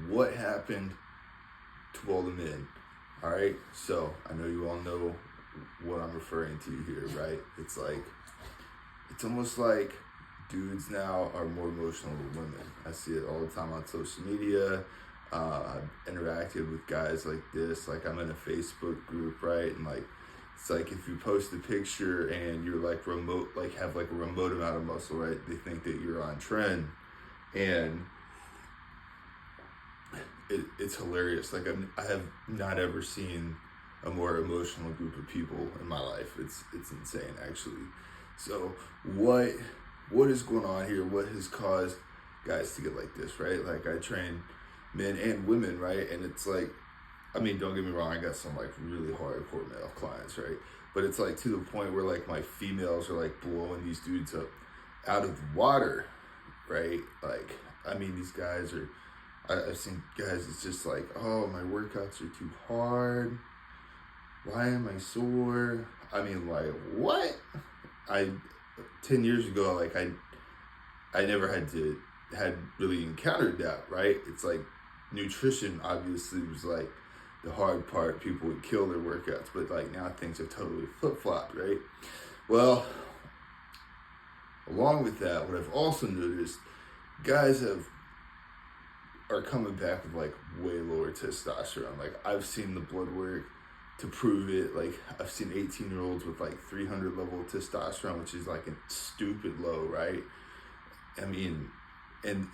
what happened to all the men? All right, so I know you all know what I'm referring to here, right? It's almost like dudes now are more emotional than women. I see it all the time on social media. I've interacted with guys like this. Like, I'm in a Facebook group, right? And like, it's like if you post a picture and you're like remote, like have like a remote amount of muscle, right? They think that you're on trend, and it's hilarious. Like, I have not ever seen a more emotional group of people in my life. It's insane, actually. So what is going on here? What has caused guys to get like this, right? Like, I train men and women, right? And it's like, I mean, don't get me wrong, I got some like really hardcore male clients, right? But it's like to the point where like my females are like blowing these dudes up out of the water, right? Like, I mean, these guys are, I've seen guys, it's just like, oh, my workouts are too hard. Why am I sore? I mean, like, what? I 10 years ago, like, I never had really encountered that, right? It's like nutrition obviously was like the hard part. People would kill their workouts, but like now things have totally flip-flopped, right? Well, along with that, what I've also noticed, guys are coming back with like way lower testosterone. Like, I've seen the blood work to prove it. Like, I've seen 18-year-olds with like 300 level of testosterone, which is like a stupid low, right? I mean, and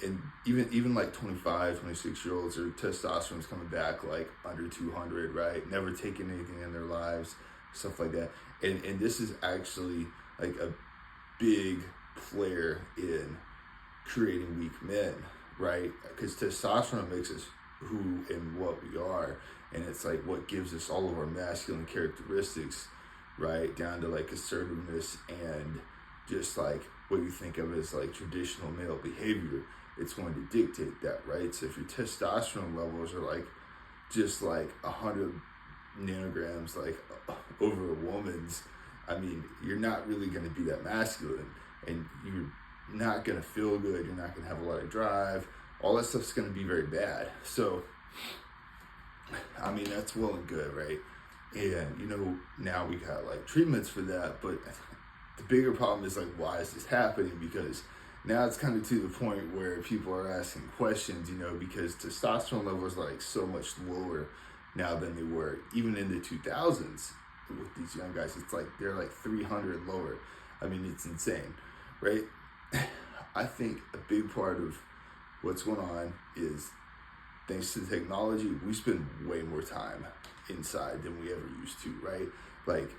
even like 25, 26-year-olds, their testosterone's coming back like under 200, right? Never taken anything in their lives, stuff like that. And this is actually like a big player in creating weak men, right? Because testosterone makes us who and what we are, and it's like what gives us all of our masculine characteristics, right? Down to like assertiveness and just like what you think of as like traditional male behavior. It's going to dictate that, right? So if your testosterone levels are like just like 100 nanograms like over a woman's, I mean, you're not really going to be that masculine, and you're not going to feel good. You're not going to have a lot of drive. All that stuff's going to be very bad. So, I mean, that's well and good, right? And, you know, now we got like treatments for that, but the bigger problem is like, why is this happening? Because now it's kind of to the point where people are asking questions, you know, because testosterone levels are like so much lower now than they were even in the 2000s with these young guys. It's like they're like 300 lower. I mean, it's insane, right? I think a big part of what's going on is, thanks to the technology, we spend way more time inside than we ever used to, right? Like,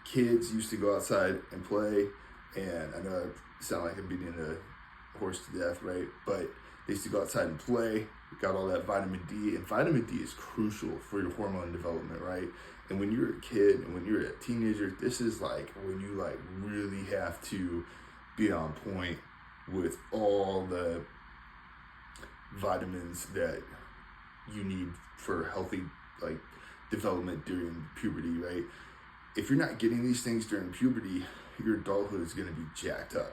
kids used to go outside and play, and I know I sound like I'm beating a horse to death, right? But they used to go outside and play, got all that vitamin D, and vitamin D is crucial for your hormone development, right? And when you're a kid and when you're a teenager, this is like when you like really have to be on point with all the vitamins that you need for healthy like development during puberty, right? If you're not getting these things during puberty, your adulthood is going to be jacked up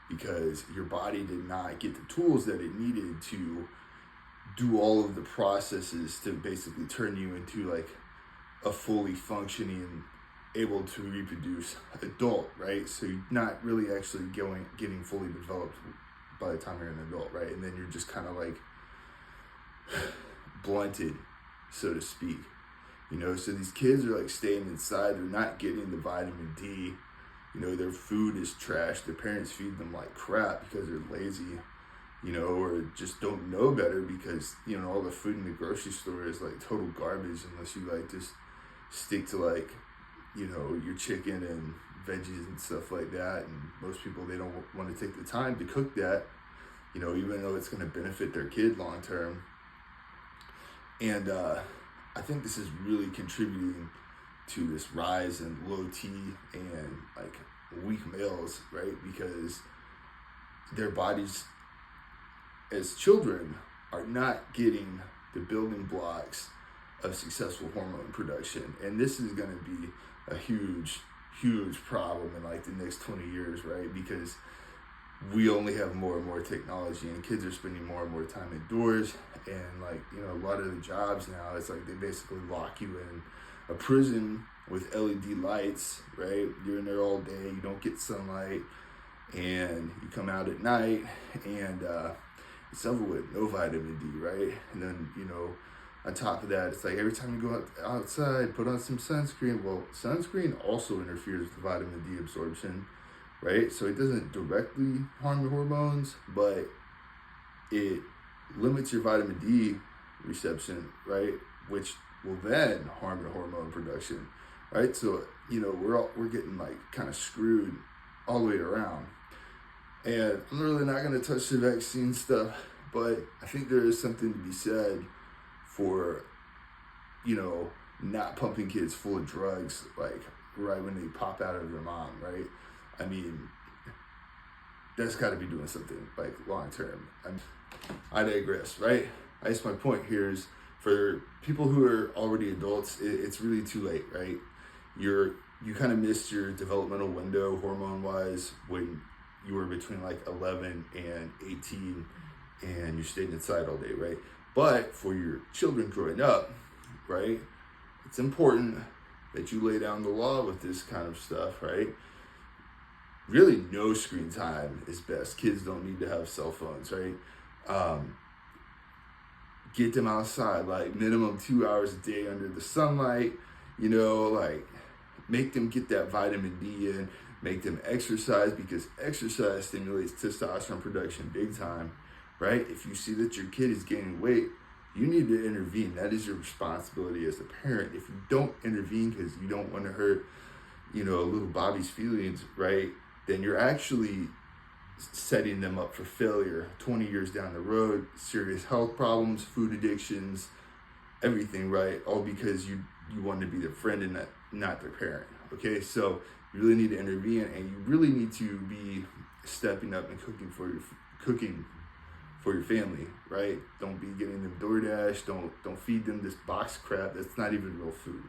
because your body did not get the tools that it needed to do all of the processes to basically turn you into like a fully functioning, able to reproduce adult, right? So you're not really actually getting fully developed by the time you're an adult, right? And then you're just kind of like blunted, so to speak. You know, so these kids are like staying inside, they're not getting the vitamin D. You know, their food is trash. Their parents feed them like crap because they're lazy, you know, or just don't know better because, you know, all the food in the grocery store is like total garbage unless you like just stick to like, you know, your chicken and veggies and stuff like that. And most people, they don't want to take the time to cook that, you know, even though it's going to benefit their kid long term. And I think this is really contributing to this rise in low T and like weak males, right? Because their bodies as children are not getting the building blocks of successful hormone production. And this is going to be a huge problem in like the next 20 years, right? Because we only have more and more technology, and kids are spending more and more time indoors. And like, you know, a lot of the jobs now, it's like they basically lock you in a prison with LED lights, right? You're in there all day, you don't get sunlight, and you come out at night, and it's over with, no vitamin D, right? And then, you know, on top of that, it's like every time you go outside, put on some sunscreen. Well, sunscreen also interferes with vitamin D absorption, right? So it doesn't directly harm your hormones, but it limits your vitamin D reception, right? Which will then harm your hormone production, right? So, you know, we're getting like kind of screwed all the way around. And I'm really not going to touch the vaccine stuff, but I think there is something to be said for, you know, not pumping kids full of drugs like right when they pop out of their mom, right? I mean, that's got to be doing something like long term. I digress, right? I guess my point here is for people who are already adults, it's really too late, right? You kind of missed your developmental window hormone wise when you were between like 11 and 18 and you stayed inside all day, right? But for your children growing up, right, it's important that you lay down the law with this kind of stuff, right? Really, no screen time is best. Kids don't need to have cell phones, right? Get them outside, like minimum 2 hours a day under the sunlight, you know, like make them get that vitamin D in, make them exercise, because exercise stimulates testosterone production big time, right? If you see that your kid is gaining weight, you need to intervene. That is your responsibility as a parent. If you don't intervene because you don't want to hurt, you know, little Bobby's feelings, right, then you're actually setting them up for failure 20 years down the road, serious health problems, food addictions, everything, right? All because you want to be their friend and not their parent, okay? So you really need to intervene, and you really need to be stepping up and cooking for your family, right? Don't be getting them DoorDash. Don't feed them this box crap that's not even real food.